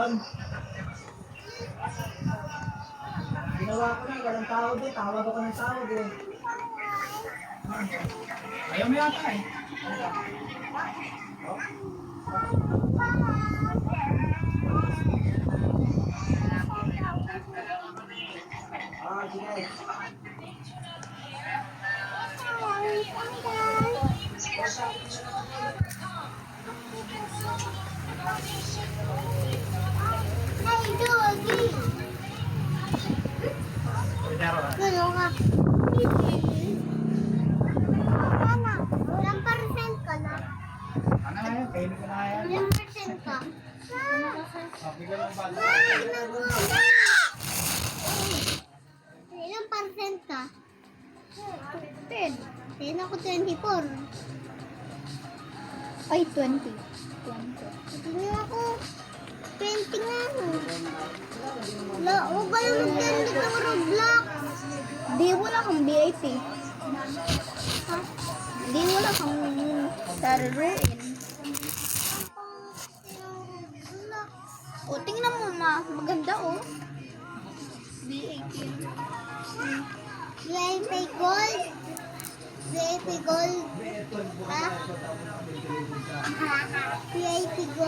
doon. Ginawa ko na, walang tawag eh. Tawag ako ng tawag eh. Ayaw mo yata eh. Sige. Ay, doggy. Gano'n ka. Ano? Ilang percent ka na? Ano nga yan? Kainin ko na yan. Ilang percent ka? Bigyan mo ba? Ilang percent ka? 10. 10 ako 24. Ay, 20. Hindi nga ako. 20 nga ako. Wala, huwag kayo mag-ganda ng Roblox. Di wala kang VIP. Ha? Di wala kang laruin. Roblox. O, tingnan mo maganda oh. VIP. VIP Gold. VIP Gold. Ha? VIP Gold.